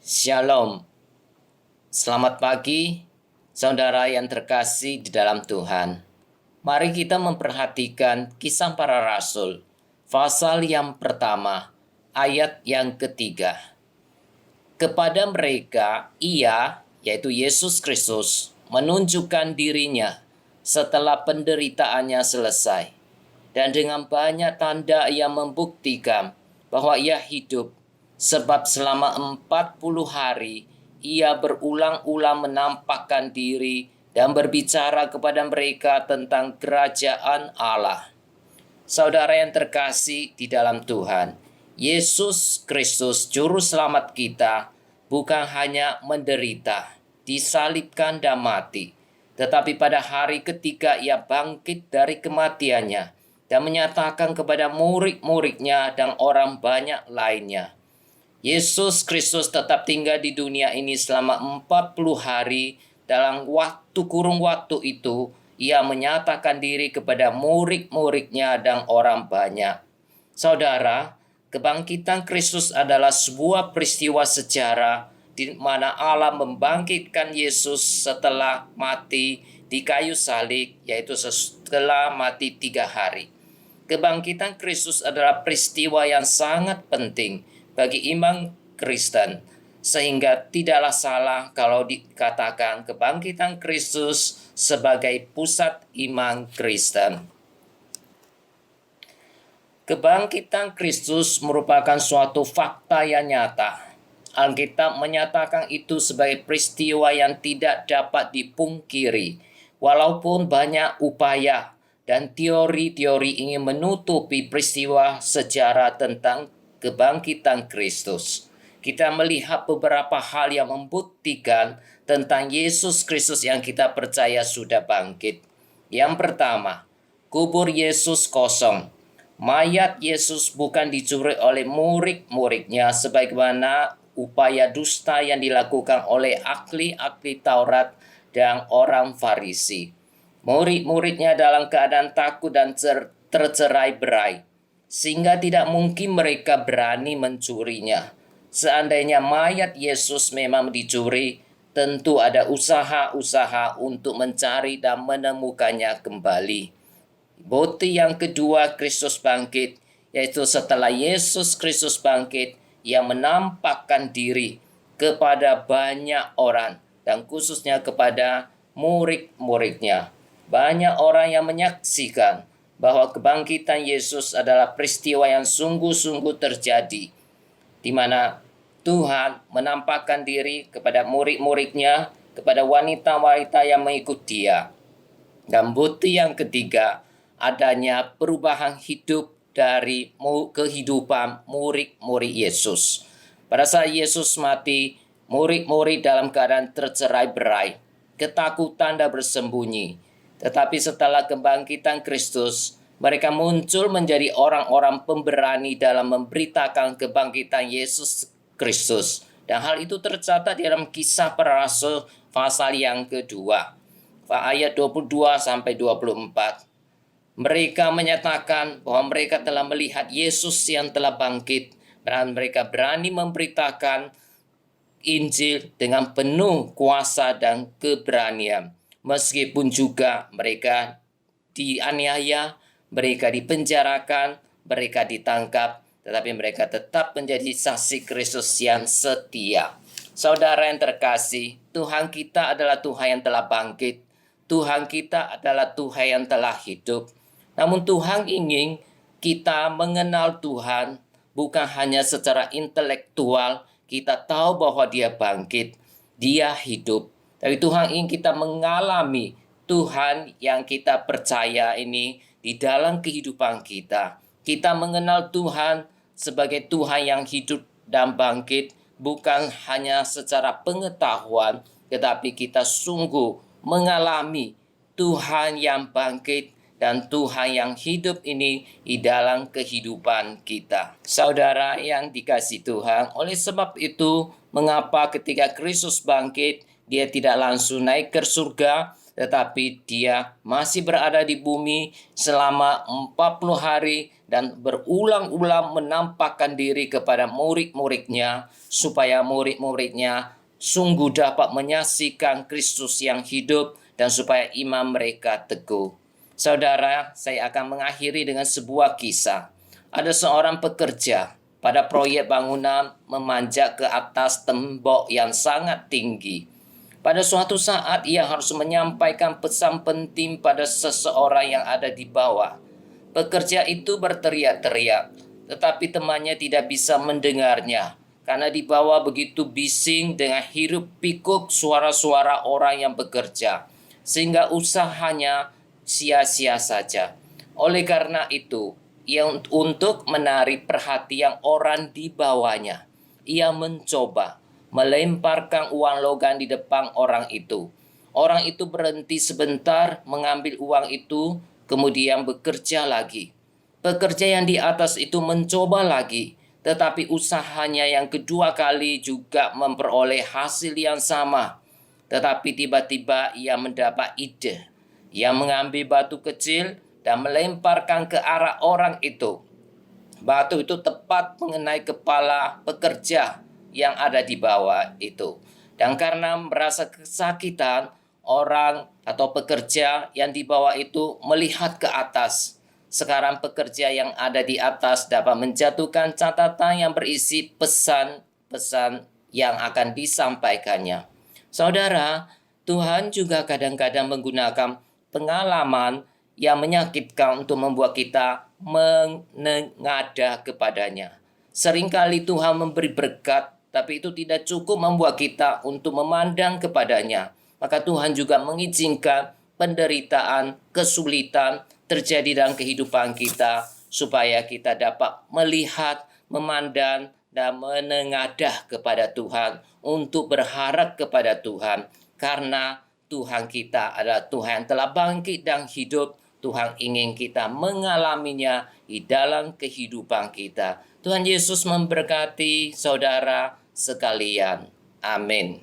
Shalom, selamat pagi saudara yang terkasih di dalam Tuhan. Mari kita memperhatikan Kisah Para Rasul, pasal yang pertama, ayat yang ketiga. Kepada mereka, Ia, yaitu Yesus Kristus, menunjukkan dirinya setelah penderitaannya selesai. Dan dengan banyak tanda Ia membuktikan bahwa Ia hidup. Sebab selama 40 hari Ia berulang-ulang menampakkan diri dan berbicara kepada mereka tentang kerajaan Allah. Saudara yang terkasih di dalam Tuhan, Yesus Kristus Juru Selamat kita bukan hanya menderita, disalibkan dan mati, tetapi pada hari ketiga Ia bangkit dari kematiannya dan menyatakan kepada murid-muridnya dan orang banyak lainnya. Yesus Kristus tetap tinggal di dunia ini selama 40 hari. Dalam kurung waktu itu, Ia menyatakan diri kepada murid-muridnya dan orang banyak. Saudara, kebangkitan Kristus adalah sebuah peristiwa sejarah di mana Allah membangkitkan Yesus setelah mati di kayu salib, yaitu setelah mati 3 hari. Kebangkitan Kristus adalah peristiwa yang sangat penting bagi iman Kristen, sehingga tidaklah salah kalau dikatakan kebangkitan Kristus sebagai pusat iman Kristen. Kebangkitan Kristus merupakan suatu fakta yang nyata. Alkitab menyatakan itu sebagai peristiwa yang tidak dapat dipungkiri, walaupun banyak upaya dan teori-teori ingin menutupi peristiwa sejarah tentang kebangkitan Kristus. Kita melihat beberapa hal yang membuktikan tentang Yesus Kristus yang kita percaya sudah bangkit. Yang pertama, kubur Yesus kosong. Mayat Yesus bukan dicuri oleh murid-muridnya sebagaimana upaya dusta yang dilakukan oleh ahli-ahli Taurat dan orang Farisi. Murid-muridnya dalam keadaan takut dan tercerai-berai, sehingga tidak mungkin mereka berani mencurinya. Seandainya mayat Yesus memang dicuri, tentu ada usaha-usaha untuk mencari dan menemukannya kembali. Bukti yang kedua Kristus bangkit, yaitu setelah Yesus Kristus bangkit, Ia menampakkan diri kepada banyak orang dan khususnya kepada murid-muridnya. Banyak orang yang menyaksikan bahwa kebangkitan Yesus adalah peristiwa yang sungguh-sungguh terjadi, di mana Tuhan menampakkan diri kepada murid-muridnya, kepada wanita-wanita yang mengikut Dia. Dan bukti yang ketiga, adanya perubahan hidup dari kehidupan murid-murid Yesus. Pada saat Yesus mati, murid-murid dalam keadaan tercerai-berai, ketakutan dan bersembunyi. Tetapi setelah kebangkitan Kristus, mereka muncul menjadi orang-orang pemberani dalam memberitakan kebangkitan Yesus Kristus. Dan hal itu tercatat di dalam Kisah Para Rasul pasal yang kedua, ayat 22-24. Mereka menyatakan bahwa mereka telah melihat Yesus yang telah bangkit, dan mereka berani memberitakan Injil dengan penuh kuasa dan keberanian. Meskipun juga mereka dianiaya, mereka dipenjarakan, mereka ditangkap, tetapi mereka tetap menjadi saksi Kristus yang setia. Saudara yang terkasih, Tuhan kita adalah Tuhan yang telah bangkit. Tuhan kita adalah Tuhan yang telah hidup. Namun Tuhan ingin kita mengenal Tuhan bukan hanya secara intelektual. Kita tahu bahwa Dia bangkit, Dia hidup. Tapi Tuhan ingin kita mengalami Tuhan yang kita percaya ini di dalam kehidupan kita. Kita mengenal Tuhan sebagai Tuhan yang hidup dan bangkit, bukan hanya secara pengetahuan, tetapi kita sungguh mengalami Tuhan yang bangkit dan Tuhan yang hidup ini di dalam kehidupan kita. Saudara yang dikasihi Tuhan, oleh sebab itu, mengapa ketika Kristus bangkit, Dia tidak langsung naik ke surga, tetapi Dia masih berada di bumi selama 40 hari dan berulang-ulang menampakkan diri kepada murid-muridnya supaya murid-muridnya sungguh dapat menyaksikan Kristus yang hidup dan supaya iman mereka teguh. Saudara, saya akan mengakhiri dengan sebuah kisah. Ada seorang pekerja pada proyek bangunan memanjat ke atas tembok yang sangat tinggi. Pada suatu saat ia harus menyampaikan pesan penting pada seseorang yang ada di bawah. Pekerja itu berteriak-teriak, tetapi temannya tidak bisa mendengarnya karena di bawah begitu bising dengan hiruk pikuk suara-suara orang yang bekerja, sehingga usahanya sia-sia saja. Oleh karena itu, ia untuk menarik perhatian orang di bawahnya, ia mencoba melemparkan uang logam di depan orang itu. Orang itu berhenti sebentar mengambil uang itu, kemudian bekerja lagi. Pekerja yang di atas itu mencoba lagi, tetapi usahanya yang kedua kali juga memperoleh hasil yang sama. Tetapi tiba-tiba ia mendapat ide. Ia mengambil batu kecil dan melemparkan ke arah orang itu. Batu itu tepat mengenai kepala pekerja yang ada di bawah itu. Dan karena merasa kesakitan, orang atau pekerja yang di bawah itu melihat ke atas. Sekarang pekerja yang ada di atas dapat menjatuhkan catatan yang berisi pesan-pesan yang akan disampaikannya. Saudara, Tuhan juga kadang-kadang menggunakan pengalaman yang menyakitkan untuk membuat kita menengadah kepadanya. Seringkali Tuhan memberi berkat, tapi itu tidak cukup membuat kita untuk memandang kepadanya. Maka Tuhan juga mengizinkan penderitaan, kesulitan terjadi dalam kehidupan kita supaya kita dapat melihat, memandang, dan menengadah kepada Tuhan untuk berharap kepada Tuhan. Karena Tuhan kita adalah Tuhan yang telah bangkit dan hidup. Tuhan ingin kita mengalaminya di dalam kehidupan kita. Tuhan Yesus memberkati saudara sekalian. Amin.